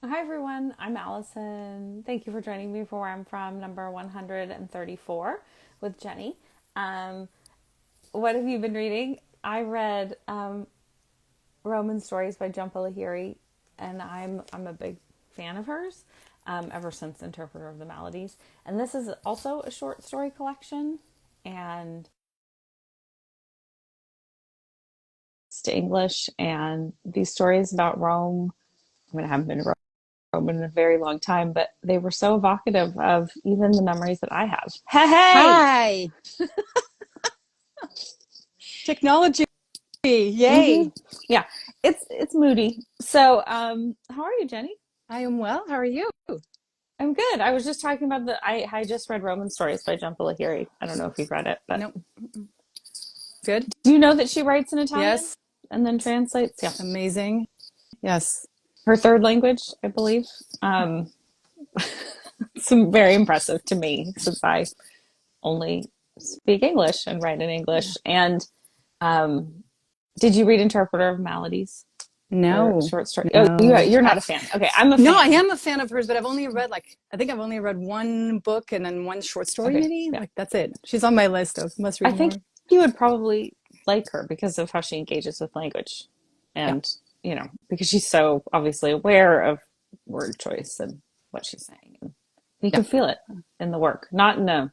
Hi everyone, I'm Allison. Thank you for joining me for Where I'm From, number 134 with Jenny. Um, what have you been reading? I read Roman Stories by Jhumpa Lahiri, and I'm a big fan of hers ever since Interpreter of the Maladies. And this is also a short story collection, and it's to English. And these stories about Rome, I mean, I haven't been to Rome in a very long time, but they were so evocative of even the memories that I have. Hey, hey! Hi, technology. Mm-hmm. Yay. Yeah, it's moody. So, how are you, Jenny? I am well. How are you? I'm good. I was just talking about I just read Roman Stories by Jhumpa Lahiri. I don't know if you've read it, but Nope. Good. do you know that she writes in Italian Yes. and then translates? Yeah, Amazing. Yes. her third language, I believe. It's very impressive to me since I only speak English and write in Yeah. English. And um, did you read Interpreter of Maladies? Her No, short story. Oh, no. you're not a fan. Okay, I'm a No, I fan. am a fan of hers, but I think I've only read one book and then one short story, Okay, maybe. yeah. Like that's it. She's on my list of must I read think more. you would probably like her because of how she engages with language, Yeah. and because she's so obviously aware of word choice and what she's saying, and you Yeah. can feel it in the work, not in a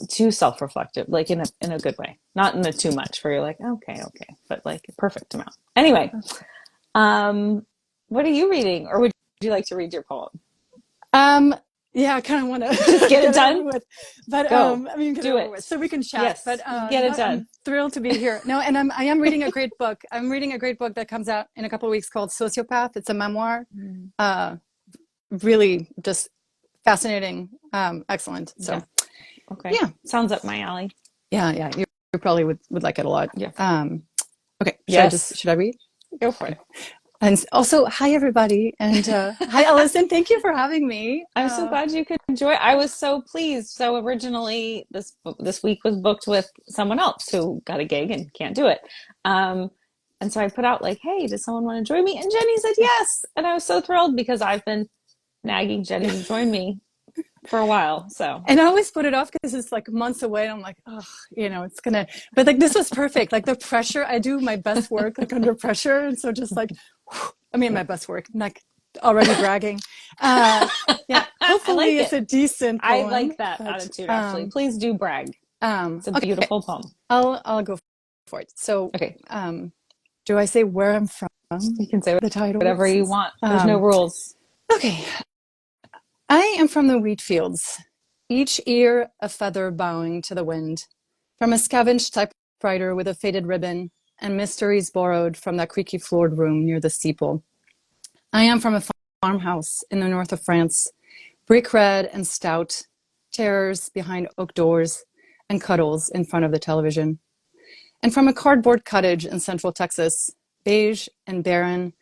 too self-reflective, like in a good way, not in a too much where you're like, okay, okay, but like a perfect amount. Anyway, um, what are you reading, or would you like to read your poem? Um, yeah, I kind of want Just to get it get it over done. with, but Go. I mean, get it Do over with it. so we can chat. But Yes. Get it no, I'm done. thrilled to be here. No, and I am reading a great book. I'm reading a great book that comes out in a couple of weeks called Sociopath. It's a memoir. Mm. Uh, really just fascinating, excellent. So Yeah. Okay. yeah, Sounds up my alley. yeah. You probably would like it a lot. Yeah. Okay, Yes. should I read? Go for Okay. it. And also, hi everybody, and hi Allison. Thank you for having me. I'm so glad you could enjoy. I was so pleased. So originally, this week was booked with someone else who got a gig and can't do it. Um, and so I put out like, "Hey, does someone want to join me?" And Jenny said yes, and I was so thrilled because I've been nagging Jenny Yeah. to join me for a while. So And I always put it off because it's like months away. And I'm like, oh, it's gonna, but like this was perfect. Like the pressure, I do my best work like under pressure. And so just like, whew, I mean, my yeah, best work, like already bragging. Uh, yeah, I hopefully like it's it. a decent I poem, like that but, attitude. Actually, please do brag. It's a okay, beautiful poem. I'll go for it. So, Okay, do I say where I'm from? you can say The title, whatever you since, want. There's no rules. okay. I am from the wheat fields, each ear a feather bowing to the wind, from a scavenged typewriter with a faded ribbon, and mysteries borrowed from that creaky floored room near the steeple. I am from a farmhouse in the north of France, brick red and stout, terrors behind oak doors, and cuddles in front of the television. And from a cardboard cottage in central Texas, beige and barren,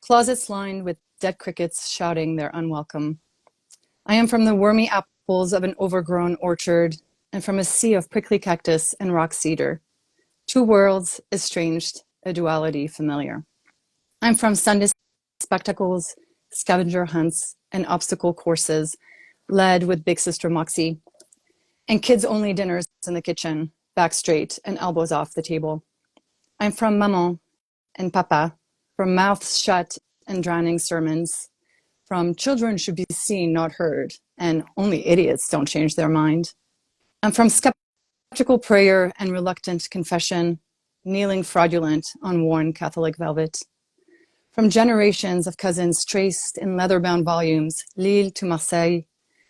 closets lined with dead crickets shouting their unwelcome. I am from the wormy apples of an overgrown orchard and from a sea of prickly cactus and rock cedar. Two worlds estranged, a duality familiar. I'm from Sunday spectacles, scavenger hunts, and obstacle courses led with Big Sister Moxie, and kids only dinners in the kitchen, back straight and elbows off the table. I'm from Maman and Papa, from mouths shut and drowning sermons, from children should be seen, not heard, and only idiots don't change their mind. I'm from skeptical prayer and reluctant confession, kneeling fraudulent on worn Catholic velvet. From generations of cousins traced in leather-bound volumes, Lille to Marseille,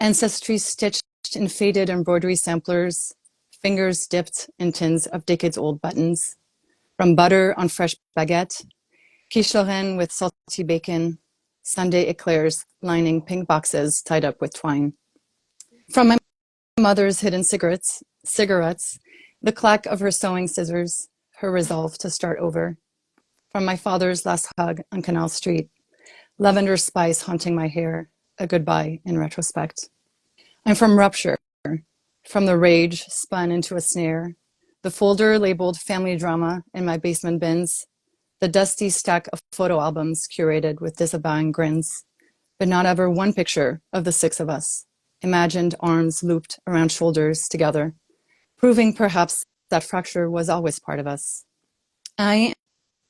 ancestry stitched in faded embroidery samplers, fingers dipped in tins of decades-old buttons. From butter on fresh baguette, quiche Lorraine with salty bacon, Sunday eclairs lining pink boxes tied up with twine. From my mother's hidden cigarettes, the clack of her sewing scissors, her resolve to start over. From my father's last hug on Canal Street, lavender spice haunting my hair, a goodbye in retrospect. I'm from rupture, from the rage spun into a snare, the folder labeled family drama in my basement bins, the dusty stack of photo albums curated with disavowing grins, but not ever one picture of the six of us, imagined arms looped around shoulders together, proving perhaps that fracture was always part of us. I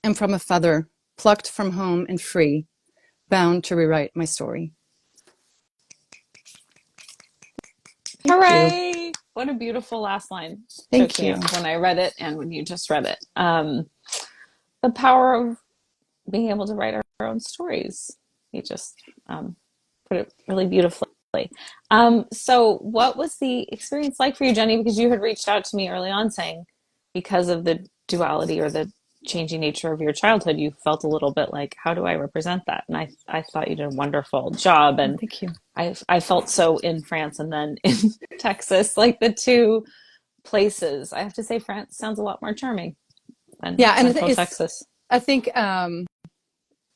am from a feather, plucked from home and free, bound to rewrite my story. Thank you. Hooray! What a beautiful last line, Thank you. Tokia, when I read it and when you just read it. The power of being able to write our own stories. You just put it really beautifully. So, what was the experience like for you, Jenny? Because you had reached out to me early on saying because of the duality or the changing nature of your childhood, you felt a little bit like, how do I represent that? And I thought you did a wonderful job. And Thank you. I felt so in France and then in Texas, like the two places. I have to say, France sounds a lot more charming than Yeah, and Central Texas. I think I'm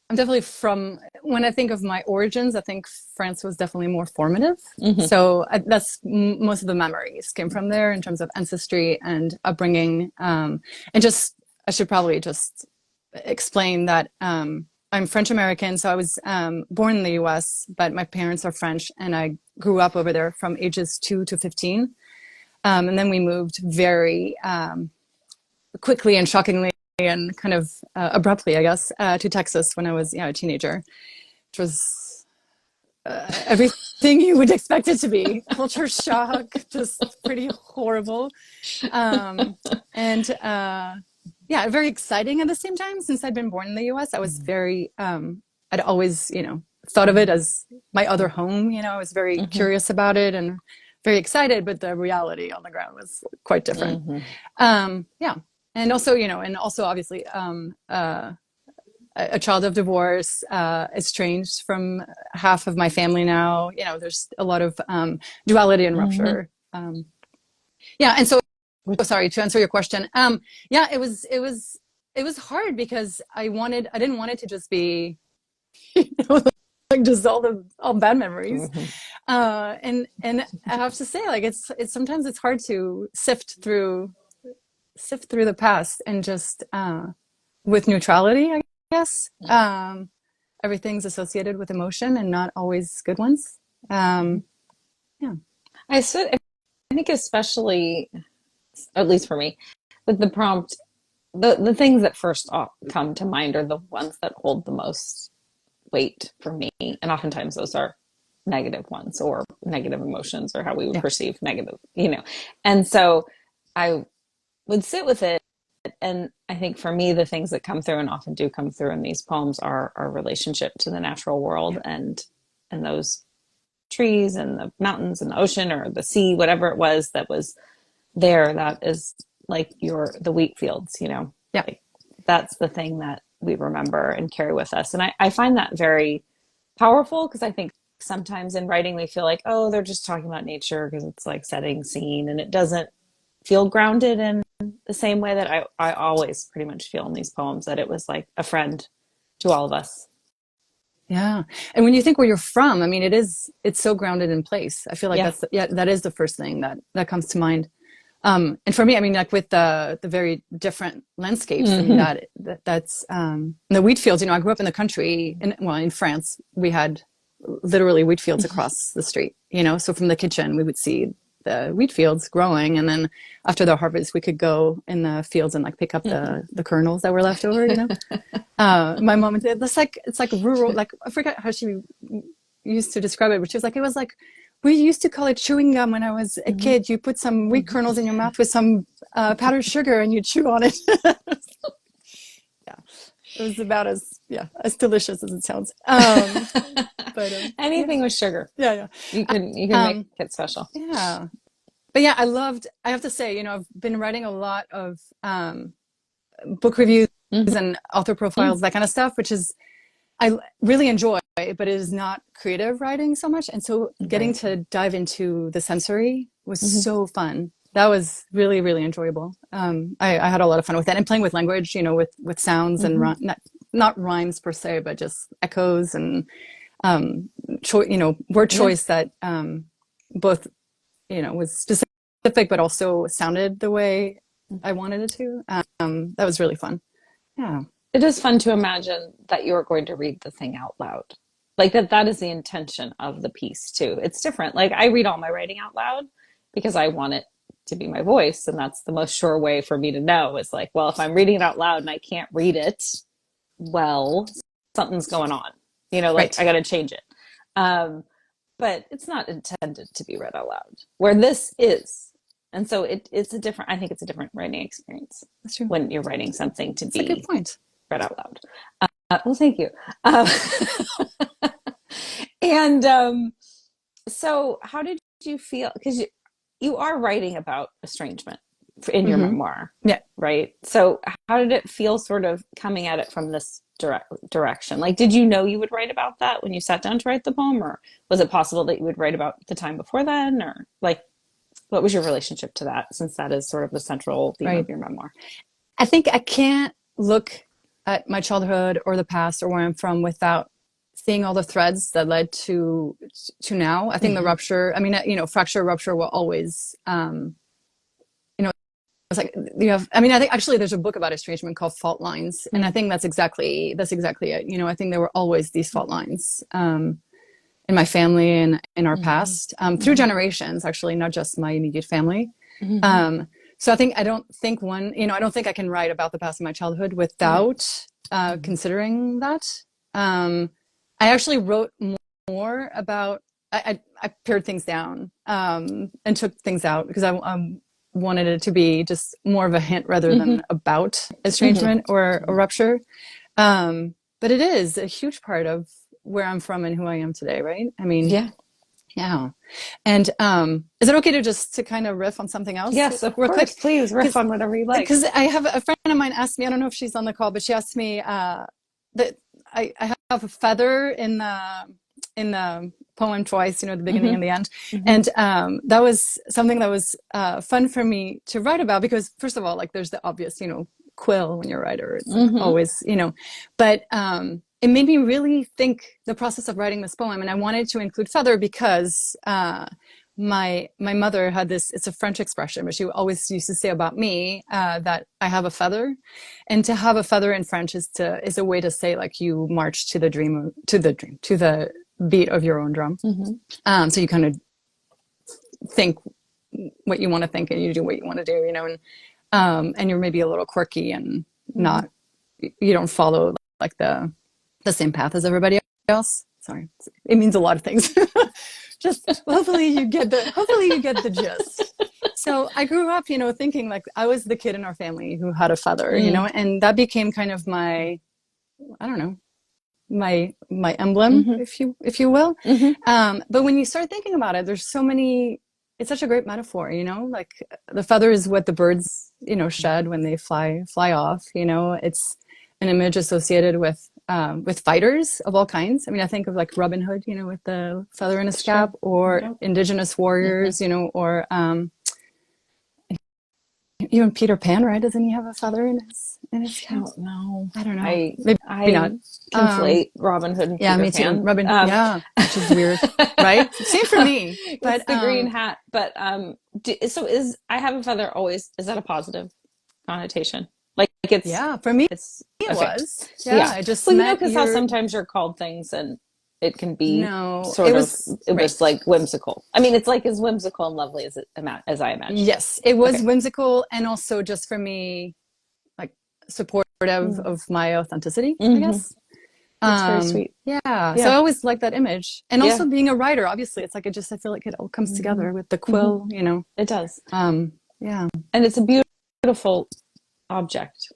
definitely from, when I think of my origins, I think France was definitely more formative. Mm-hmm. So that's most of the memories came from there in terms of ancestry and upbringing. And just, I should probably just explain that I'm French American. So I was born in the US, but my parents are French and I grew up over there from ages 2 to 15. And then we moved very quickly and shockingly and kind of abruptly, I guess, to Texas when I was a teenager, which was everything you would expect it to be. Culture shock, just pretty horrible. And yeah, very exciting at the same time. Since I'd been born in the US, I was very, I'd always, thought of it as my other home. I was very Mm-hmm. curious about it and very excited, but the reality on the ground was quite different. Mm-hmm. Yeah. And also, and also obviously a child of divorce, estranged from half of my family now. There's a lot of duality and rupture. Mm-hmm. Yeah, and so sorry to answer your question. Yeah, it was hard because I didn't want it to just be like just all bad memories. Mm-hmm. And I have to say, like it's sometimes it's hard to sift through the past and just with neutrality, I guess. Everything's associated with emotion and not always good ones. Yeah. I think especially, at least for me, with the prompt, the things that first come to mind are the ones that hold the most weight for me. And oftentimes those are negative ones or negative emotions or how we would perceive negative, And so I would sit with it. And I think for me, the things that come through and often do come through in these poems are our relationship to the natural world and those trees and the mountains and the ocean or the sea, whatever it was that was there, that is like the wheat fields, Yeah. Like, that's the thing that we remember and carry with us. And I find that very powerful because I think sometimes in writing we feel like, oh, they're just talking about nature because it's like setting scene and it doesn't feel grounded in the same way that I always pretty much feel in these poems, that it was like a friend to all of us. Yeah. And when you think where you're from, I mean, it's so grounded in place. I feel like Yeah. that is the first thing that comes to mind. And for me, I mean, like with the very different landscapes, I mean, that's the wheat fields, I grew up in the country in France, we had literally wheat fields across the street, so from the kitchen, we would see the wheat fields growing. And then after the harvest, we could go in the fields and like pick up the kernels that were left over, my mom, it's like rural, like I forget how she used to describe it, but she was like, it was like, we used to call it chewing gum when I was a kid. You put some wheat kernels in your mouth with some powdered sugar and you chew on it. Yeah, it was about as delicious as it sounds. But anything with sugar, yeah, you can make it special. Yeah, but yeah, I have to say, I've been writing a lot of book reviews and author profiles, that kind of stuff, which is I really enjoy, but it is not creative writing so much. And so getting to dive into the sensory was so fun. That was really, really enjoyable. I had a lot of fun with that and playing with language, with sounds and not rhymes per se, but just echoes and, word choice that both, was specific, but also sounded the way I wanted it to. That was really fun. Yeah. it is fun to imagine that you're going to read the thing out loud. Like that is the intention of the piece too. It's different. Like I read all my writing out loud because I want it to be my voice. And that's the most sure way for me to know is like, well, if I'm reading it out loud and I can't read it, well, something's going on. Like Right. I got to change it. But it's not intended to be read out loud, where this is. And so I think it's a different writing experience That's true. when you're writing something to That's a good be point. read out loud. Well, thank you. Um, and so, how did you feel? Because you are writing about estrangement in your Mm-hmm. memoir, Yeah. right? So, how did it feel sort of coming at it from this direction? Like, did you know you would write about that when you sat down to write the poem, or was it possible that you would write about the time before then, or like, what was your relationship to that, since that is sort of the central theme of Right. your memoir? I think I can't look at my childhood or the past or where I'm from without seeing all the threads that led to now. I think the Mm-hmm. rupture, I mean, fracture, rupture will always, you know, it's like you have, I mean, I think actually there's a book about estrangement called Fault Lines. And I think that's exactly it. I think there were always these fault lines, in my family and in our Mm-hmm. past, through generations, actually, not just my immediate family. Mm-hmm. So I don't think I don't think I can write about the past of my childhood Right. without Mm-hmm. considering that. Um, I actually wrote more about, I pared things down and took things out because I wanted it to be just more of a hint rather Mm-hmm. than about Mm-hmm. estrangement or a rupture. But it is a huge part of where I'm from and who I am today, right? I mean, Yeah. yeah. And is it okay to kind of riff on something else Yes, of real quick? course. Please riff Because on whatever you like. because I have a friend of mine asked me, I don't know if she's on the call, but she asked me that I have a feather in the poem twice, the beginning Mm-hmm. and the end. Mm-hmm. And that was something that was fun for me to write about because first of all, like there's the obvious, quill when you're a writer. It's like Mm-hmm. always, but it made me really think the process of writing this poem. And I wanted to include feather because my mother had this, it's a French expression, but she always used to say about me that I have a feather. And to have a feather in French is a way to say like you march to the beat of your own drum. Mm-hmm. So you kind of think what you want to think and you do what you want to do, and you're maybe a little quirky and Mm-hmm. not, you don't follow like the same path as everybody else. Sorry, it means a lot of things. Just hopefully you get the gist. So I grew up, thinking like I was the kid in our family who had a feather, and that became kind of my, I don't know, my emblem, Mm-hmm. if you will. Mm-hmm. But when you start thinking about it, there's so many. It's such a great metaphor, like the feather is what the birds, shed when they fly off. It's an image associated with fighters of all kinds. I mean, I think of like Robin Hood, with the feather in his Sure. cap, or Yep. indigenous Mm-hmm. warriors, or even Peter Pan, right? Doesn't he have a feather in his I cap? don't know. I don't know. I Maybe not. I Um, conflate Robin Hood and yeah, Peter me too. Pan. Robin, yeah, which is weird, right? Same for me. It's But the green hat, but so is I have a feather always? Is that a positive connotation? Like yeah, for me it's it okay. was. Yeah, Yeah. I just Well, met because how your. sometimes you're called things and it can be No, sort it of, was it right. was like whimsical. I mean, it's like as whimsical and lovely as as I imagined it. Yes, it was Okay. whimsical and also just for me, like supportive Mm. of my authenticity, I Hmm. guess. That's very sweet. Yeah, so I Yeah. always like that image, and Yeah. also being a writer. Obviously, it's like I feel like it all comes Hmm. together with the Hmm. quill. It does. Yeah. And it's a beautiful object,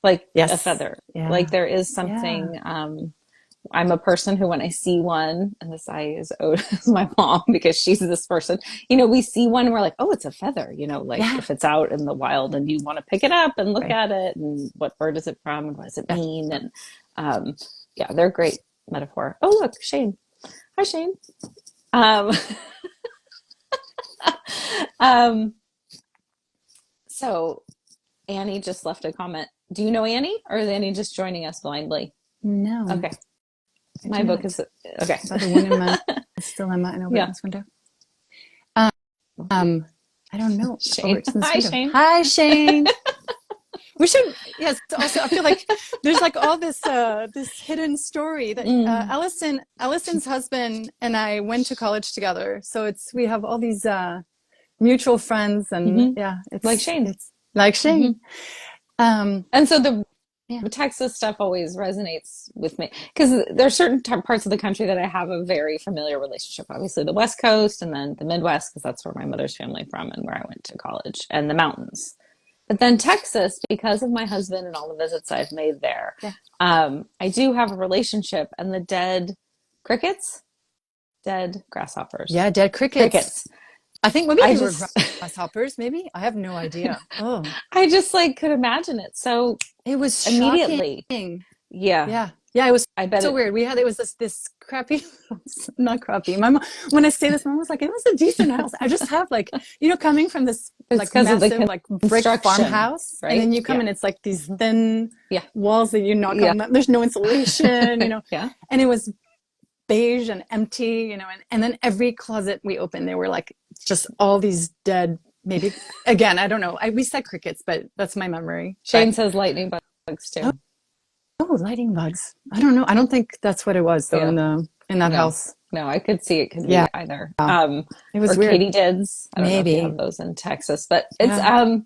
like a Yes. feather. Like Yeah. there is Yeah. something, I'm a person who, when I see one, and this I is owed to my mom because she's this person, we see one and we're like, oh, it's a feather, like Yeah. if it's out in the wild and you want to pick it up and look Right. at it and what bird is it from and what does it Yeah. mean? And um, yeah, they're a great metaphor. Oh, look, Shane. Hi, Shane. Um, um, so Annie just left a comment. Do you know Annie, or is Annie just joining us blindly? No, Okay. I My do book not. is okay. About the wounded man still in an Yeah. Overton's window. Um, I don't know. Shane. Overton's Hi, window. Shane. Hi, Shane. We should, yes. Also, I feel like there's like all this hidden story that Mm. Allison's husband and I went to college together. So we have all these mutual friends, and Hmm. yeah, Like Shane. it's like Hmm. Shane. Um, And so the yeah, Texas stuff always resonates with me because there are certain parts of the country that I have a very familiar relationship. Obviously, the West Coast and then the Midwest, because that's where my mother's family from and where I went to college, and the mountains. But then Texas, because of my husband and all the visits I've made there, yeah, I do have a relationship. And the dead crickets, dead grasshoppers, yeah. Dead crickets. crickets. I think maybe I they were just, grasshoppers. Maybe I have no idea. Oh, I just like could imagine it. So it was shocking. immediately, yeah, Yeah. Yeah, it was I bet so it. weird. It was this crappy, not crappy. My mom, when I say this, my mom was like, it was a decent house. I just have like, coming from this It's like because of massive the like brick construction, farmhouse, and right? then you come Yeah. and it's like these Hmm. thin Yeah. walls that you knock Yeah. on. There's no insulation, Yeah. and it was beige and empty, and then every closet we opened, there were like just all these dead, maybe, again, I don't know. We said crickets, but that's my memory. But Shane says lightning bugs oh, too. oh, lighting bugs. I don't know. I don't think that's what it was though Yeah. in that No, house. no, I could see it could Yeah, be either. it was Or weird. katydids. I don't know if you have Maybe. those in Texas, but it's Yeah.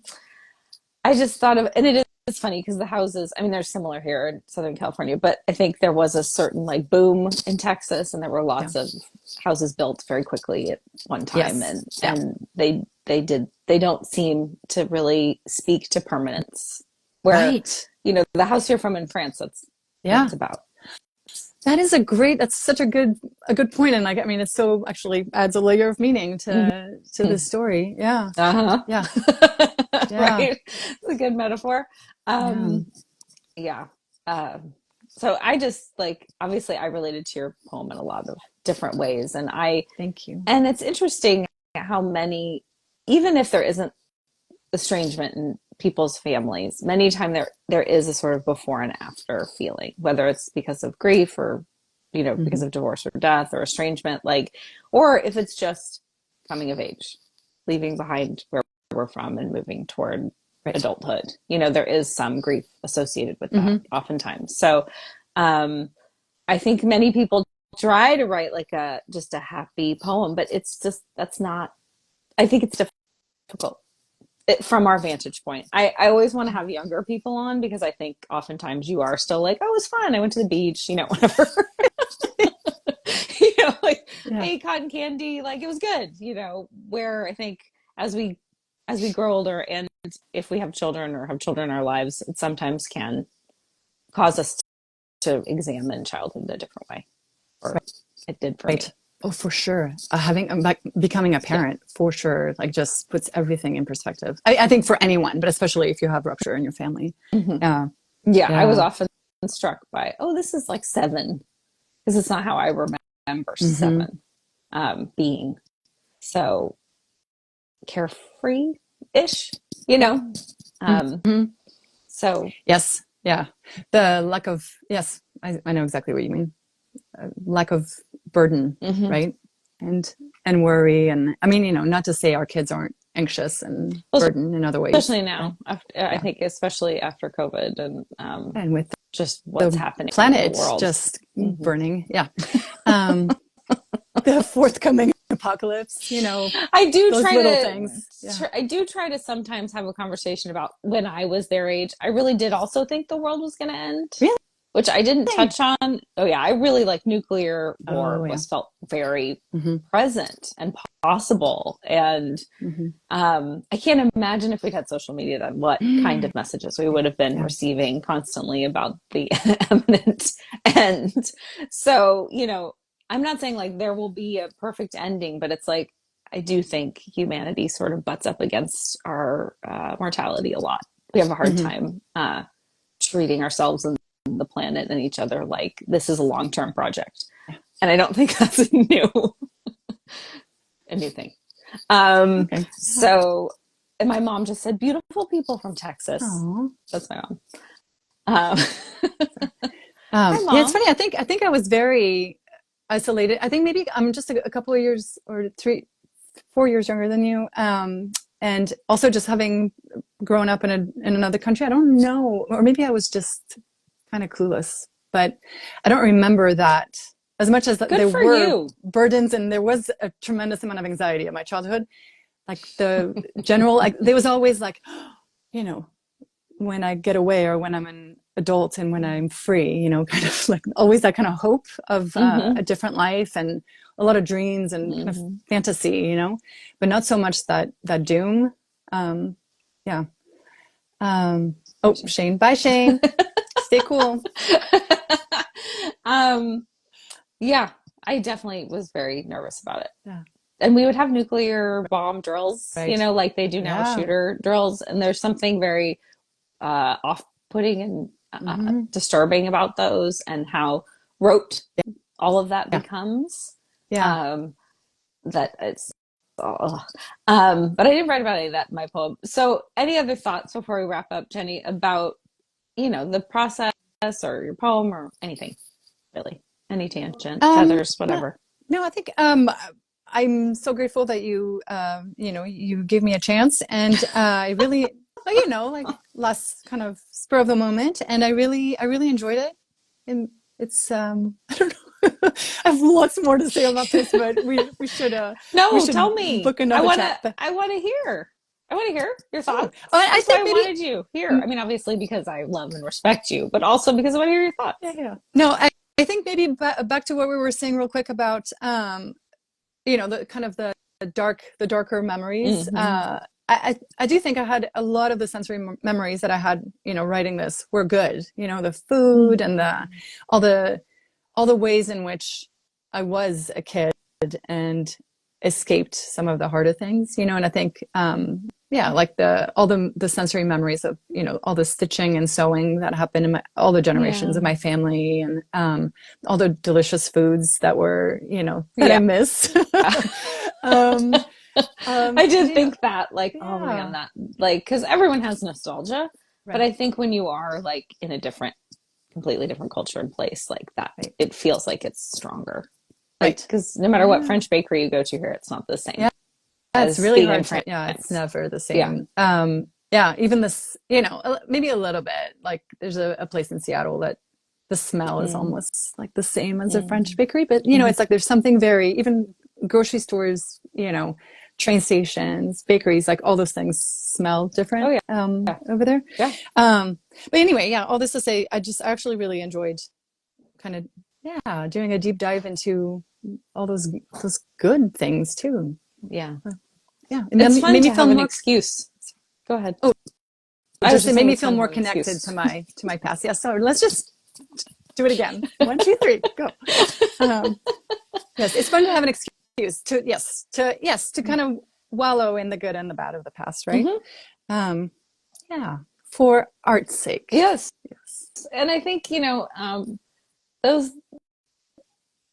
I just thought of, and it's funny because the houses, I mean, they're similar here in Southern California, but I think there was a certain like boom in Texas, and there were Yeah. lots of houses built very quickly at one time, Yes. and Yeah. they don't seem to really speak to permanence. Where, Right. the house you're from in France, that's what Yeah. it's about. That's such a good point. And like, I mean, it so actually adds a layer of meaning to Mm-hmm. this story. Yeah. Uh-huh. Yeah. Yeah. Right? It's a good metaphor. Yeah. Um, yeah. Um, so I just like obviously I related to your poem in a lot of different ways, Thank you. and it's interesting how many, even if there isn't estrangement in people's families, many times there is a sort of before and after feeling, whether it's because of grief or because Hmm. of divorce or death or estrangement, like, or if it's just coming of age, leaving behind where we're from and moving toward Right. adulthood. There is some grief associated with that Hmm. oftentimes. So um, I think many people try to write like a just a happy poem, but it's just that's not. I think it's difficult from our vantage point. I always want to have younger people on because I think oftentimes you are still like, oh, it was fun. I went to the beach, whatever. Like I Yeah. ate cotton candy, like it was good. Where I think as we as we grow older, and if we have children or have children in our lives, it sometimes can cause us to examine childhood in a different way, or it did for Right. me. Oh, for sure. Like becoming a Yeah. parent, for sure, like just puts everything in perspective. I think for anyone, but especially if you have rupture in your family. Hmm. Yeah. Yeah, I was Yeah. often struck by, oh, this is like seven, because it's not how I remember Hmm. seven being. So carefree ish, you know? Um, Hmm. so, Yes. Yeah. The lack of, yes, I know exactly what you mean. Lack of burden, mhm. right? And worry. And I mean, not to say our kids aren't anxious and Well, burdened in other ways. especially Yeah. now, I Yeah. think, especially after COVID and And with just what's the happening in the planet world. just Hmm. burning. Yeah. Um, the forthcoming apocalypse, I do those try little to, things. Yeah. I do try to sometimes have a conversation about when I was their age. I really did also think the world was going to end, Really? which I didn't touch on. Oh yeah, I really like nuclear Oh, war yeah. was felt very Hmm. present and possible. And Hmm. I can't imagine if we'd had social media then what kind of messages we would have been Yeah. receiving constantly about the imminent end. So, I'm not saying like there will be a perfect ending, but it's like I do think humanity sort of butts up against our mortality a lot. We have a hard Hmm. time treating ourselves and the planet and each other like this is a long-term project. Yeah. And I don't think that's a new thing. Okay. So, and my mom just said, beautiful people from Texas. Oh. That's my mom. Um, Hi, Yeah, it's mom. funny. I think I was very isolated. I think maybe I'm just a couple of years or 4 years younger than you. And also just having grown up in another country, I don't know, or maybe I was just kind of clueless, but I don't remember that as much as Good there for were you. burdens and there was a tremendous amount of anxiety in my childhood. Like the general, like there was always like, you know, when I get away or when I'm an adult and when I'm free, you know, kind of like always that kind of hope of Mm-hmm. a different life and a lot of dreams and kind of Mm-hmm. fantasy, you know, but not so much that doom. Um, yeah. Oh, Shane. Bye, Shane. Stay cool. um, yeah, I definitely was very nervous about it. Yeah. And we would have nuclear bomb drills, you Right. know, like they do now with Yeah. shooter drills. And there's something very off-putting and Mm-hmm. disturbing about those and how rote all of that Yeah. becomes. Yeah. Um, that it's, oh. But I didn't write about any of that in my poem. So, any other thoughts before we wrap up, Jenny, about the process or your poem or anything really? Any tangent, feathers, No, whatever. no, I think I'm so grateful that you gave me a chance, and I really, well, like less kind of spur of the moment, and I really enjoyed it, and it's I don't know, I have lots more to say about this, but we No, should tell me. book another chat. But I wanna hear. I want to hear your oh, thoughts. I That's why think I maybe. wanted you here. mm, I mean, obviously because I love and respect you, but also because I want to hear your Yeah, thoughts. yeah. No, I think maybe back to what we were saying real quick about the kind of the darker memories. Hmm. I do think I had a lot of the sensory memories that I had, writing this were good. The food and all the ways in which I was a kid and escaped some of the harder things, and I think, yeah, like all the sensory memories of, all the stitching and sewing that happened in all the generations Yeah. of my family, and all the delicious foods that were, that I Yeah. miss. um, I and, did think that, like, oh man, yeah, that, like, because everyone has nostalgia, but right, I think when you are like in a completely different culture and place like that, right, it feels like it's stronger. Like, right. because no matter what Yeah. French bakery you go to here, it's not the same Yeah. It's as really being in hard France. it's never the Yeah. same. Yeah, even this, maybe a little bit. Like there's a place in Seattle that the smell is Mm, almost like the same as a French mm, bakery, but hmm. it's like there's something very, even grocery stores, train stations, bakeries, like all those things smell Oh different yeah. Yeah. over there. Yeah. But anyway, yeah, all this to say, I actually really enjoyed kind of, yeah, doing a deep dive into all those good things too. Yeah. Yeah, it It's made fun me to feel have an more. excuse. Go ahead. Oh, I was just just it made saying me it's feel fun to more have an connected to excuse. my past. Yeah, so let's just do it again. One, two, three, go. Um, yes, it's fun to have an excuse to kind of wallow in the good and the bad of the past, right? Hmm. Um, yeah, for art's sake. Yes. Yes. And I think, those,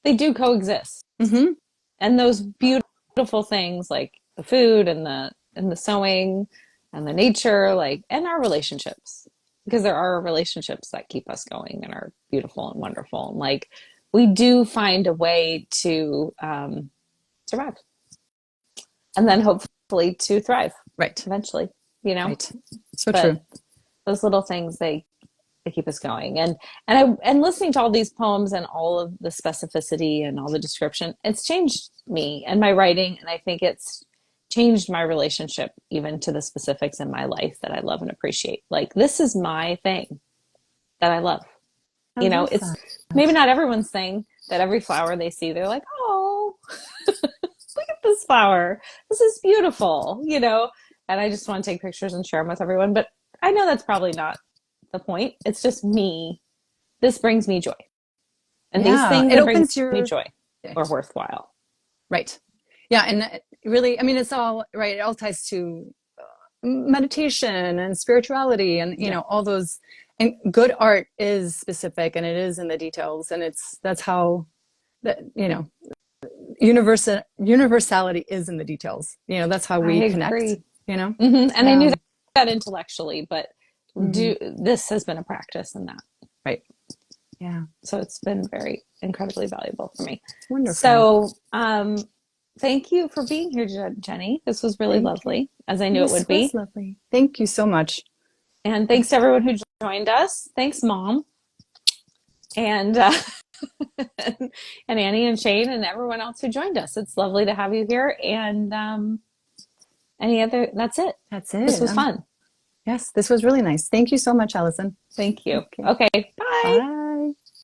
they do coexist. Mm-hmm. And those beautiful things like the food and the sewing and the nature, like, and our relationships, because there are relationships that keep us going and are beautiful and wonderful. And like, we do find a way to survive and then hopefully to thrive Right. eventually, you know? Right. So But true. those little things, they keep us going. And listening to all these poems and all of the specificity and all the description, it's changed me and my writing, and I think it's changed my relationship even to the specifics in my life that I love and appreciate. Like, this is my thing that I love. I love It's that. maybe not everyone's thing, that every flower they see they're like, oh, look at this flower, this is beautiful. And I just want to take pictures and share them with everyone, but I know that's probably not the point. It's just me. This brings me joy. And these Yeah, things it that bring opens me your. joy are Right. worthwhile. Right. Yeah, and really, I mean, it's all right. It all ties to meditation and spirituality, and Yeah. all those. And good art is specific, and it is in the details, and that's how that universality is in the details. That's how I we connect. agree. You know. And I knew Um, that intellectually, but mhm. this has been a practice in that. Right. Yeah. So it's been very incredibly valuable for me. Wonderful. So, thank you for being here, Jenny. This was really Thank you. lovely, as I knew it This would was be. lovely. Thank you so much. And thanks to everyone who joined us. Thanks, Mom, and and Annie and Shane and everyone else who joined us. It's lovely to have you here. And any other? That's it. That's This it. was fun. Yes, this was really nice. Thank you so much, Allison. Thank you. Okay. Okay, bye. Bye.